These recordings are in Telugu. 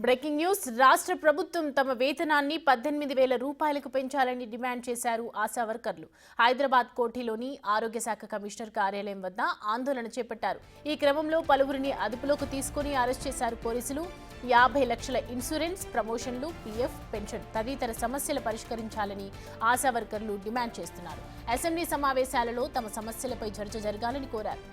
బ్రేకింగ్ న్యూస్ రాష్ట్ర ప్రభుత్వం తమ వేతనాన్ని 18,000 రూపాయలకు పెంచాలని డిమాండ్ చేశారు ఆశా వర్కర్లు. హైదరాబాద్ కోఠీలోని ఆరోగ్య శాఖ కమిషనర్ కార్యాలయం వద్ద ఆందోళన చేపట్టారు. ఈ క్రమంలో పలువురిని అదుపులోకి తీసుకుని అరెస్ట్ చేశారు పోలీసులు. 50 లక్షల ఇన్సూరెన్స్, ప్రమోషన్లు, పీఎఫ్, పెన్షన్ తదితర సమస్యలు పరిష్కరించాలని ఆశా వర్కర్లు డిమాండ్ చేస్తున్నారు. అసెంబ్లీ సమావేశాలలో తమ సమస్యలపై చర్చ జరగాలని కోరారు.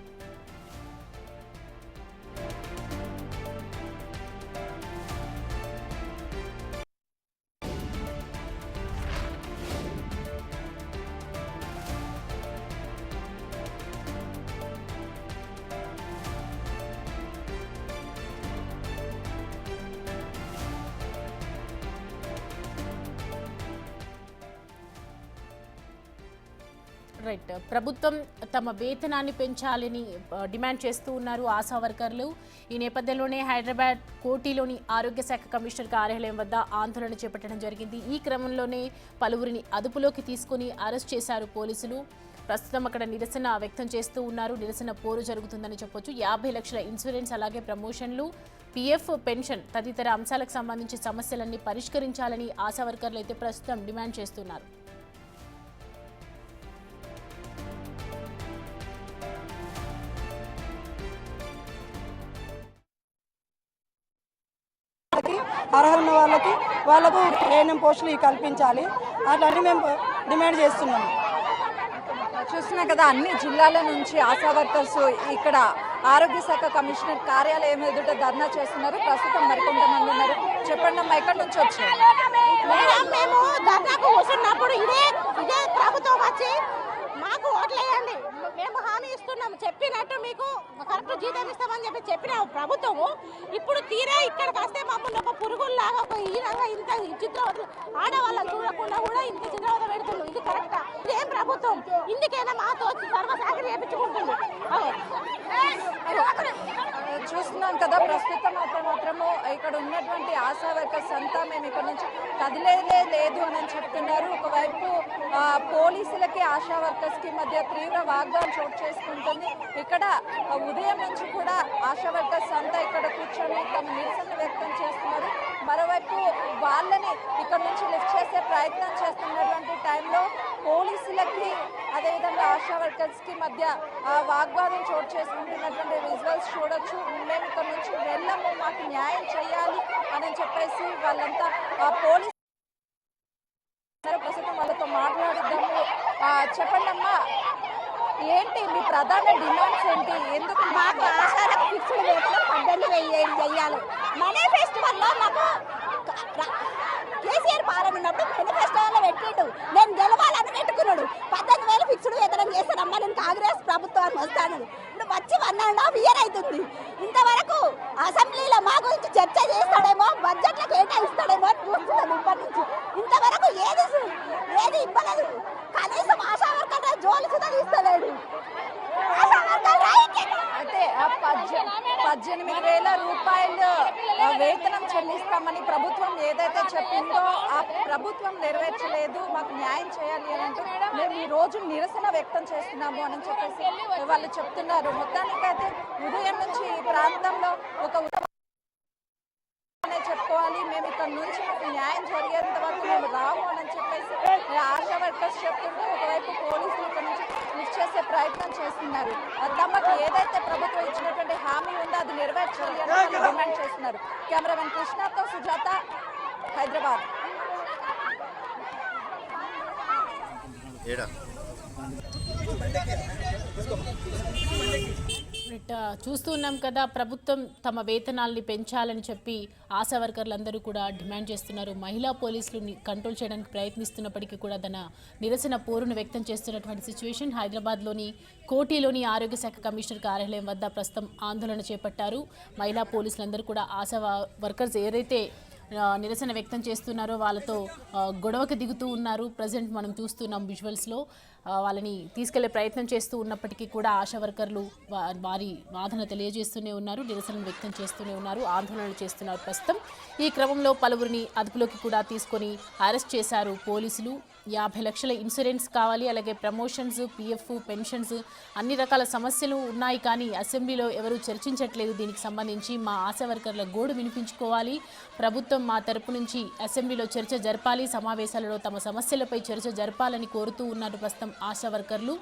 ప్రభుత్వం తమ వేతనాన్ని పెంచాలని డిమాండ్ చేస్తూ ఉన్నారు ఆశా వర్కర్లు. ఈ నేపథ్యంలోనే హైదరాబాద్ కోఠీలోని ఆరోగ్య శాఖ కమిషనర్ కార్యాలయం వద్ద ఆందోళన చేపట్టడం జరిగింది. ఈ క్రమంలోనే పలువురిని అదుపులోకి తీసుకుని అరెస్ట్ చేశారు పోలీసులు. ప్రస్తుతం అక్కడ నిరసన వ్యక్తం చేస్తూ ఉన్నారు. నిరసన పోరు జరుగుతుందని చెప్పొచ్చు. 50 లక్షల ఇన్సూరెన్స్, అలాగే ప్రమోషన్లు, పీఎఫ్, పెన్షన్ తదితర అంశాలకు సంబంధించి సమస్యలన్నీ పరిష్కరించాలని ఆశా వర్కర్లు అయితే ప్రస్తుతం డిమాండ్ చేస్తున్నారు. అర్హులున్న వాళ్ళకు ఏఎన్ఎం పోస్టులు కల్పించాలి. అట్లాంటివి మేము డిమాండ్ చేస్తున్నాము. చూస్తున్నాం కదా, అన్ని జిల్లాల నుంచి ఆశా వర్కర్స్ ఇక్కడ ఆరోగ్య శాఖ కమిషనర్ కార్యాలయం ఎదుట ధర్నా చేస్తున్నారు. ప్రస్తుతం మరికొంతమంది ఉన్నారు. చెప్పండి అమ్మా, ఎక్కడి నుంచి వచ్చారు? మేము ధర్నాకు కూర్చున్నప్పుడు ఇదే ప్రభుత్వం వచ్చి మాకు ఓట్లేయండి, మేము హామీ ఇస్తున్నాము, చెప్పినట్టు మీకు కరెక్ట్ జీతం ఇస్తామని చెప్పిన ప్రభుత్వము ఇప్పుడు తీరా ఇక్కడికి వస్తే మమ్మల్ని ఒక పురుగుల్లాగా ఒక ఈనంగా ఇంత చిత్రవత ఆడవాళ్ళని చూడకుండా కూడా ఇంత చిత్రవత పెడుతుంది. ఇది కరెక్టా? ఇదేం ప్రభుత్వం? ఇందుకైనా మాతో సర్వసాగరి చేయించుకుంటుంది. చూస్తున్నాం కదా, ప్రస్తుతం మాత్రము ఇక్కడ ఉన్నటువంటి ఆశా వర్కర్స్ అంతా మేము ఇక్కడ నుంచి కదిలేదే లేదు అని చెప్తున్నారు. ఒకవైపు పోలీసులకి ఆశా వర్కర్స్ కి మధ్య తీవ్ర వాగ్వాదం చోటు చేసుకుంటుంది. ఇక్కడ ఉదయం నుంచి కూడా ఆశా వర్కర్స్ అంతా ఇక్కడ కూర్చొని తమ నిరసన వ్యక్తం చేస్తున్నారు. మరోవైపు వాళ్ళని ఇక్కడ నుంచి లిఫ్ట్ చేసే ప్రయత్నం చేస్తున్నటువంటి టైంలో పోలీసులకి అదేవిధంగా ఆశా వర్కర్స్ కి మధ్య వాగ్వాదం చోటు చేసుకుంటున్నటువంటి విజువల్స్ చూడొచ్చు. మేము ఇక్కడ నుంచి వెళ్ళము, మాకు న్యాయం చేయాలి అని చెప్పేసి వాళ్ళంతా పోలీసు ప్రస్తుతం వాళ్ళతో మాట్లాడిద్దాము. చెప్పండి అమ్మా, ఏంటి మీ ప్రధాన డిమాండ్స్ ఏంటి? ఎందుకు మాకు ఆశాలకు ఫిక్స్డ్ రేట్లో 18,000 చెయ్యాలి. మేనిఫెస్టోలో మాకు కేసీఆర్ పాలన ఉన్నప్పుడు మేనిఫెస్టోలో పెట్టిండు, నేను గెలవాలని పెట్టుకున్నాడు. 18,000 ఫిక్స్డ్ వేతనం చేస్తానమ్మా, నేను కాంగ్రెస్ ప్రభుత్వాన్ని వస్తాను. ఇప్పుడు వచ్చి 1.5 ఇయర్ అవుతుంది. ఇంతవరకు అసెంబ్లీలో మా గురించి చర్చ చేస్తాడేమో, బడ్జెట్లో కేటాయిస్తాడేమో చూస్తున్నాను. ఇప్పటి నుంచి ఇంతవరకు ఏది ఇవ్వలేదు. కనీసం ఆశా వర్కర్ల జోలు సుధా తీస్తలేడు. అయితే 18,000 రూపాయలు వేతనం చెల్లిస్తామని ప్రభుత్వం ఏదైతే చెప్పిందో ఆ ప్రభుత్వం నెరవేర్చలేదు, మాకు న్యాయం చేయాలి అని అంటూ మేము ఈ రోజు నిరసన వ్యక్తం చేస్తున్నాము అని చెప్పేసి వాళ్ళు చెప్తున్నారు. మొత్తానికైతే ఉదయం నుంచి ఈ ప్రాంతంలో ఒక చెప్పుకోవాలి, మేము ఇక్కడ నుంచి మాకు న్యాయం జరిగేంత వరకు మేము రాము అని చెప్పేసి ఆశా వర్కర్స్ చెప్తుంటే ఒకవైపు పోలీసులు ఇక్కడ నుంచి లిఫ్ట్ చేసే ప్రయత్నం చేస్తున్నారు. తమకు ఏదైతే ప్రభుత్వం ఇచ్చినటువంటి హామీ ఉందో అది నెరవేర్చాలి అని డిమాండ్ చేస్తున్నారు. కెమెరామెన్ కృష్ణతో సుజాత, హైదరాబాద్. చూస్తూ ఉన్నాం కదా, ప్రభుత్వం తమ వేతనాల్ని పెంచాలని చెప్పి ఆశా వర్కర్లందరూ కూడా డిమాండ్ చేస్తున్నారు. మహిళా పోలీసులు కంట్రోల్ చేయడానికి ప్రయత్నిస్తున్నప్పటికీ కూడా తన నిరసన పోరును వ్యక్తం చేస్తున్నటువంటి సిచ్యువేషన్. హైదరాబాద్లోని కోఠీలోని ఆరోగ్య శాఖ కమిషనర్ కార్యాలయం వద్ద ప్రస్తుతం ఆందోళన చేపట్టారు. మహిళా పోలీసులందరూ కూడా ఆశా వర్కర్స్ ఏదైతే నిరసన వ్యక్తం చేస్తున్నారో వాళ్ళతో గొడవకు దిగుతూ ఉన్నారు. ప్రజెంట్ మనం చూస్తున్నాం విజువల్స్లో. వాళ్ళని తీసుకెళ్లే ప్రయత్నం చేస్తూ ఉన్నప్పటికీ కూడా ఆశా వర్కర్లు వారి వాదన తెలియజేస్తూనే ఉన్నారు, నిరసన వ్యక్తం చేస్తూనే ఉన్నారు, ఆందోళనలు చేస్తున్నారు. ప్రస్తుతం ఈ క్రమంలో పలువురిని అదుపులోకి కూడా తీసుకొని అరెస్ట్ చేశారు పోలీసులు. 50 లక్షల ఇన్సూరెన్స్ కావాలి, అలాగే ప్రమోషన్స్, పిఎఫ్, పెన్షన్స్, అన్ని రకాల సమస్యలు ఉన్నాయి. కానీ అసెంబ్లీలో ఎవరూ చర్చించట్లేదు. దీనికి సంబంధించి మా ఆశా వర్కర్ల గోడు వినిపించుకోవాలి, ప్రభుత్వం మా తరపు నుంచి అసెంబ్లీలో చర్చ జరపాలి, సమావేశాలలో తమ సమస్యలపై చర్చ జరపాలని కోరుతూ ఉన్నారు ప్రస్తుతం ఆశా వర్కర్లు.